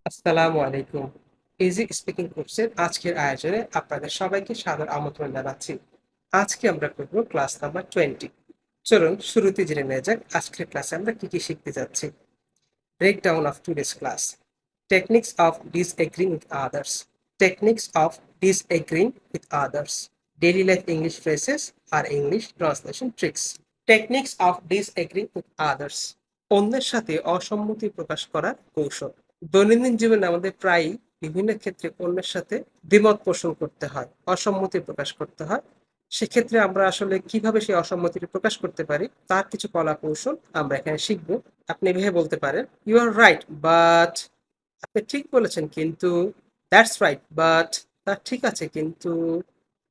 আসসালামু আলাইকুম। Easy speaking কোর্সের আজকের আয়োজনে আপনাদের সবাইকে সাদর আমন্ত্রণ জানাচ্ছি। আজকে আমরা করব ক্লাস নাম্বার 20। চলুন শুরুতে জেনে নেওয়া যাক আজকের ক্লাসে আমরা কি কি শিখতে যাচ্ছি। Breakdown of today's class. Techniques of disagreeing with others. Techniques of disagreeing with others. Daily life English phrases আর English translation tricks. Techniques of disagreeing with others. অন্যের সাথে অসম্মতি প্রকাশ করার কৌশল। দৈনন্দিন জীবনে আমাদের প্রায়ই বিভিন্ন ক্ষেত্রে অন্যের সাথে দ্বিমত পোষণ করতে হয়, অসম্মতি প্রকাশ করতে হয়। সেক্ষেত্রে আমরা আসলে কিভাবে সেই অসম্মতিটি প্রকাশ করতে পারি তার কিছু কলা কৌশল আমরা এখানে শিখব। আপনি এভাবে বলতে পারেন, ইউ আর রাইট বাট, আপনি ঠিক বলেছেন কিন্তু, দ্যাটস রাইট বাট, তা ঠিক আছে কিন্তু,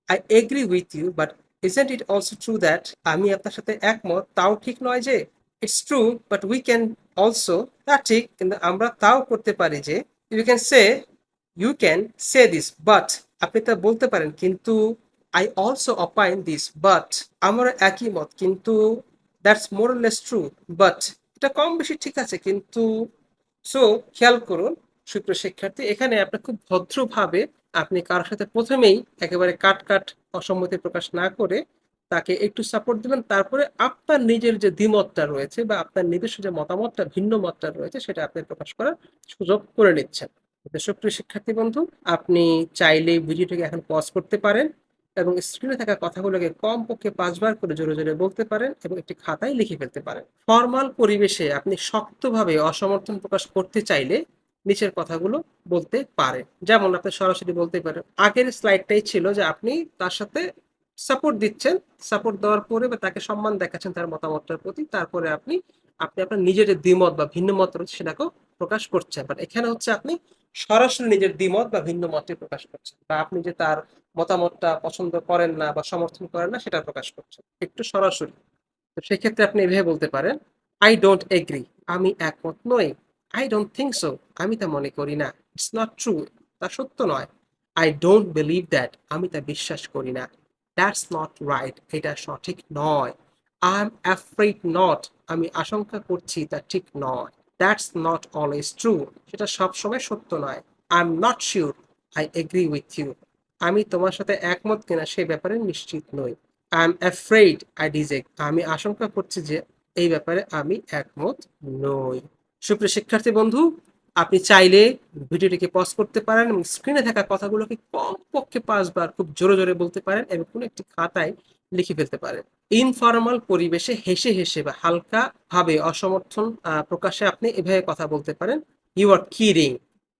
I agree with you but isn't it also true that, আমি আপনার সাথে একমত তাও ঠিক নয় যে, it's true but we can also, তা ঠিক কিন্তু আমরা তাও করতে পারি যে, you can say this but, আপনি তা বলতে পারেন কিন্তু, I also opine this but, আমার একই মত কিন্তু, that's more less true but, এটা কম বেশি ঠিক আছে কিন্তু। সো খেয়াল করুন সুপ্রিয় শিক্ষার্থী, এখানে আপনি খুব ভদ্রভাবে আপনি কারোর সাথে প্রথমেই একেবারে কাট অসম্মতি প্রকাশ না করে তাকে একটু সাপোর্ট দিবেন, তারপরে আপনার নিজের যে দ্বিমতটা রয়েছে বা আপনার নিজস্ব যে মতামতটা ভিন্ন মতটা রয়েছে সেটা আপনি প্রকাশ করার সুযোগ করে নিচ্ছেন। সুপ্রিয় শিক্ষার্থী বন্ধু, আপনি চাইলে ভিডিওটিকে এখন পজ করতে পারেন এবং স্ক্রিনে থাকা কথাগুলোকে কমপক্ষে 5 বার করে জোরে জোরে বলতে পারেন এবং একটি খাতায় লিখে ফেলতে পারেন। ফরমাল পরিবেশে আপনি শক্তভাবে অসমর্থন প্রকাশ করতে চাইলে নিচের কথাগুলো বলতে পারেন। যেমন আপনি সরাসরি বলতে পারেন, আগের স্লাইডটাই ছিল যে আপনি তার সাথে সাপোর্ট দিচ্ছেন, সাপোর্ট দেওয়ার পরে বা তাকে সম্মান দেখাচ্ছেন তার মতামতটার প্রতি, তারপরে আপনি আপনি আপনার নিজের যে দ্বিমত বা ভিন্ন মত রয়েছে সেটাকেও প্রকাশ করছেন। বাট এখানে হচ্ছে আপনি সরাসরি নিজের দ্বিমত বা ভিন্ন মতটি প্রকাশ করছেন, বা আপনি যে তার মতামতটা পছন্দ করেন না বা সমর্থন করেন না সেটা প্রকাশ করছেন একটু সরাসরি। তো সেক্ষেত্রে আপনি এভাবে বলতে পারেন, আই ডোন্ট এগ্রি, আমি একমত নই। আই ডোন্ট থিঙ্ক সো, আমি তা মনে করি না। ইটস নট ট্রু, তা সত্য নয়। আই ডোন্ট বিলিভ দ্যাট, আমি তা বিশ্বাস করি না। দ্যাটস নট রাইট, এটা সঠিক নয়। আই এম অ্যাফ্রেড নট, আমি আশঙ্কা করছি তা ঠিক নয়। দ্যাটস নট অলওয়েজ ট্রু, সেটা সবসময় সত্য নয়। I am not sure, I agree with you, আমি তোমার সাথে একমত কিনা সে ব্যাপারে নিশ্চিত নই। I am afraid I deject, আমি আশঙ্কা করছি যে এই ব্যাপারে আমি একমত নই। সুপ্রিয় শিক্ষার্থী বন্ধু, আপনি চাইলে ভিডিওটিকে পজ করতে পারেন এবং স্ক্রিনে থাকা কথাগুলোকে কমপক্ষে 5 বার খুব জোরে জোরে বলতে পারেন এবং কোনো একটি খাতায় লিখে ফেলতে পারেন। ইনফরমাল পরিবেশে হেসে হেসে বা হালকা ভাবে অসমর্থন প্রকাশে আপনি এভাবে কথা বলতে পারেন, ইউ আর কিডিং,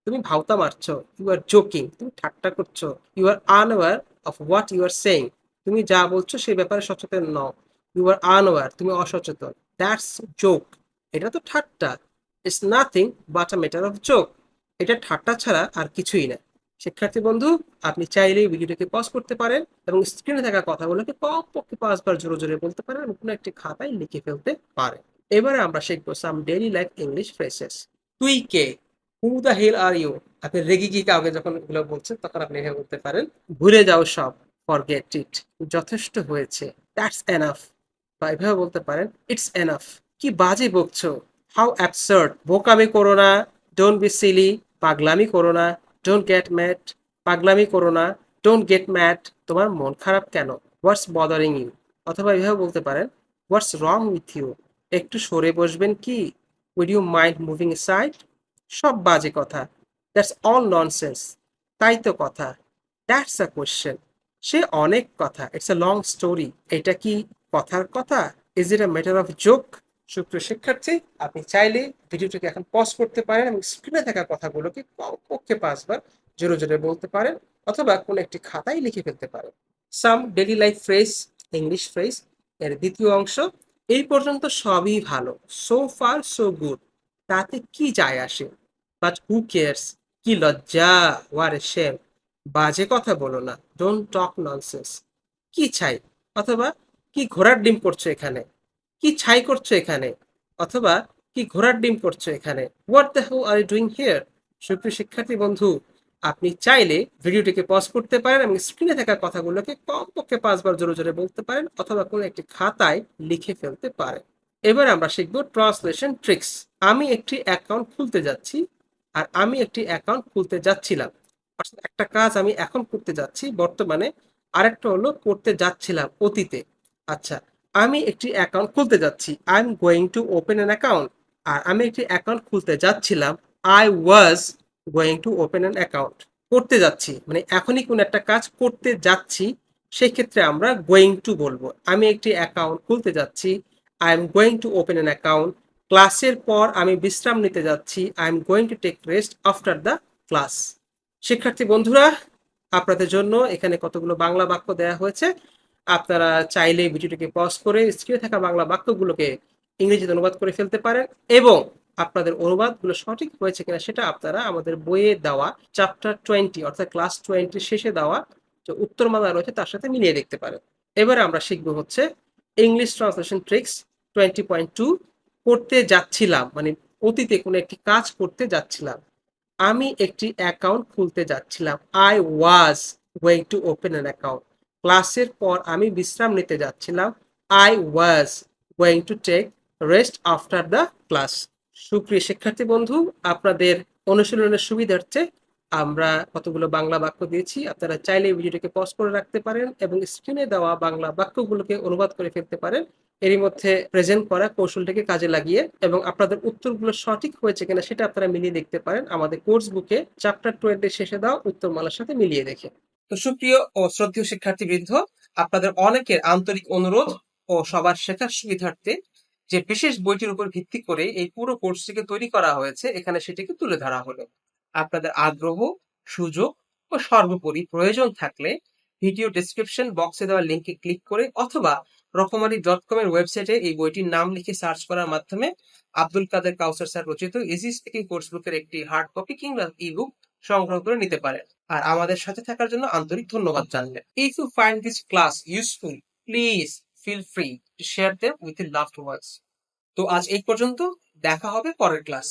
তুমি ভাওতা মারছো। ইউ আর জোকিং, তুমি ঠাট্টা করছো। You are unaware of what you are saying, তুমি যা বলছো সেই ব্যাপারে সচেতন নও। ইউ আর আনওয়্যার, তুমি অসচেতন। দ্যাটস জোক, এটা তো ঠাট্টা। It's nothing but a matter of joke, এটা ঠাট্টা ছাড়া আর কিছুই না। শিক্ষার্থী বন্ধু, আপনি চাইলেই ভিডিওটিকে পজ করতে পারেন এবং স্ক্রিনে থাকা কথাগুলোকে কমপক্ষে 5 বার জোরে জোরে বলতে পারেন এবং কোনো একটি খাতায় লিখে ফেলতে পারেন। এবারে আমরা শিখবো সাম ডেইলি লাইফ ইংলিশ ফ্রেজেস। তুই কে, who the hell are you, আপনি রেগে গিয়ে কাউকে যখন এগুলো বলছেন তখন আপনি এভাবে বলতে পারেন, ভুলে যাও সব, ফরগেট ইট, যথেষ্ট হয়েছে, দ্যাটস এনাফ, বা এভাবে বলতে পারেন, ইটস এনাফ, কি বাজে বকছো, হাউ অ্যাবসার্ড, বোকামি করো না, ডোন্ট বি সিলি, পাগলামি করো না, ডোন্ট গেট ম্যাড, পাগলামি করো না, ডোন্ট গেট ম্যাড, তোমার মন খারাপ কেন, হোয়াটস বদারিং ইউ, অথবা এভাবে বলতে পারেন, হোয়াটস রং উইথ ইউ, একটু সরে বসবেন কি, would you mind moving side, সব বাজে কথা, দ্যাটস অল ননসেন্স, তাই তো কথা, দ্যাটস আ কোয়েশ্চেন, সে অনেক কথা, ইটস আ লং স্টোরি, এটা কি কথার কথা, is it a matter of joke. সুপ্রিয় শিক্ষার্থী, আপনি চাইলে ভিডিওটিকে এখন পজ করতে পারেন এবং স্ক্রিনে থাকা কথাগুলোকে কমপক্ষে 5 বার জোরে জোরে বলতে পারেন অথবা কোনো একটি খাতায় লিখে ফেলতে পারেন। Some daily life phrase, English phrase এর দ্বিতীয় অংশ। এই পর্যন্ত সবই ভালো, সো ফার সো গুড, তাতে কি যায় আসে, বাট হু কেয়ার্স, কি লজ্জা, ওয়ার এ শেম, বাজে কথা বলো না, ডোন্ট টক ননসেন্স, কি ছাই, অথবা কি ঘোড়ার ডিম করছো এখানে, কি ছাই করছো এখানে, অথবা কি ঘোড়ার ডিম করছো এখানে, what the hell are you doing here. সুপ্রিয় শিক্ষার্থী বন্ধু, আপনি চাইলে ভিডিওটিকে পজ করতে পারেন এবং স্ক্রিনে থাকা কথাগুলোকে কমপক্ষে 5 বার জোরে জোরে বলতে পারেন অথবা কোনো একটি খাতায় লিখে ফেলতে পারেন। এবার আমরা শিখব ট্রান্সলেশন ট্রিক্স। আমি একটি অ্যাকাউন্ট খুলতে যাচ্ছি, আর আমি একটি অ্যাকাউন্ট খুলতে যাচ্ছিলাম। অর্থাৎ একটা কাজ আমি এখন করতে যাচ্ছি বর্তমানে, আরেকটা হলো করতে যাচ্ছিলাম অতীতে। আচ্ছা, আমি একটি অ্যাকাউন্ট খুলতে যাচ্ছি, I am going to open an account. আর আমি একটি অ্যাকাউন্ট খুলতে যাচ্ছিলাম, I was going to open an account. করতে যাচ্ছি মানে এখনই কোন একটা কাজ করতে যাচ্ছি, সেই ক্ষেত্রে আমরা গোয়িং টু বলবো। আমি একটি অ্যাকাউন্ট খুলতে যাচ্ছি, I am going to open an account. ক্লাসের পর আমি বিশ্রাম নিতে যাচ্ছি, I am going to take rest after the class. শিক্ষার্থী বন্ধুরা, আপনাদের জন্য এখানে কতগুলো বাংলা বাক্য দেওয়া হয়েছে। আপনারা চাইলে ভিডিওটিকে পজ করে স্ক্রিনে থাকা বাংলা বাক্যগুলোকে ইংরেজিতে অনুবাদ করে ফেলতে পারেন, এবং আপনাদের অনুবাদগুলো সঠিক হয়েছে কিনা সেটা আপনারা আমাদের বইয়ে দেওয়া চ্যাপ্টার 20 অর্থাৎ ক্লাস 20 শেষে দেওয়া যে উত্তরমালা রয়েছে তার সাথে মিলিয়ে দেখতে পারেন। এবারে আমরা শিখবো হচ্ছে ইংলিশ ট্রান্সলেশন ট্রিক্স 20.2। করতে যাচ্ছিলাম মানে অতীতে কোনো একটি কাজ করতে যাচ্ছিলাম। আমি একটি অ্যাকাউন্ট খুলতে যাচ্ছিলাম, I was going to open an account. ক্লাসের পর আমি বিশ্রাম নিতে যাচ্ছিলাম, I was going to take rest after the class. সুপ্রিয় শিক্ষার্থী বন্ধু, আপনাদের অনুশীলনের সুবিধার্থে আমরা কতগুলো বাংলা বাক্য দিয়েছি। আপনারা চাইলে এই ভিডিওটিকে পজ করে রাখতে পারেন এবং স্ক্রিনে দেওয়া বাংলা বাক্যগুলোকে অনুবাদ করে ফেলতে পারেন, এরই মধ্যে প্রেজেন্ট করা কৌশলটাকে কাজে লাগিয়ে, এবং আপনাদের উত্তরগুলো সঠিক হয়েছে কিনা সেটা আপনারা মিলিয়ে দেখতে পারেন আমাদের কোর্স বুকে চ্যাপ্টার 20 শেষে দেওয়া উত্তরমালার সাথে মিলিয়ে দেখে। তো সুপ্রিয় ও শ্রদ্ধেয় শিক্ষার্থীবৃন্দ, আপনাদের অনেকের আন্তরিক অনুরোধ ও সবার শেখার সুবিধার্থে যে বিশেষ বইটির উপর ভিত্তি করে এই পুরো কোর্সটিকে তৈরি করা হয়েছে, এখানে সেটিকে তুলে ধরা হলো। আপনাদের আগ্রহ, সুযোগ ও সর্বোপরি প্রয়োজন থাকলে ভিডিও ডেসক্রিপশন বক্সে দেওয়া লিঙ্কে ক্লিক করে অথবা রকমারি.com এর ওয়েবসাইটে এই বইটির নাম লিখে সার্চ করার মাধ্যমে আব্দুল কাদের কাউসার স্যার রচিত ইজি স্পিকিং কোর্স বুকের একটি হার্ড কপি কিংবা ই-বুক সংগ্রহ করে নিতে পারেন। আর আমাদের সাথে থাকার জন্য আন্তরিক ধন্যবাদ জানালেন। If you find this class useful, please feel free to share them with your loved ones. তো আজ এই পর্যন্ত, দেখা হবে পরের ক্লাস।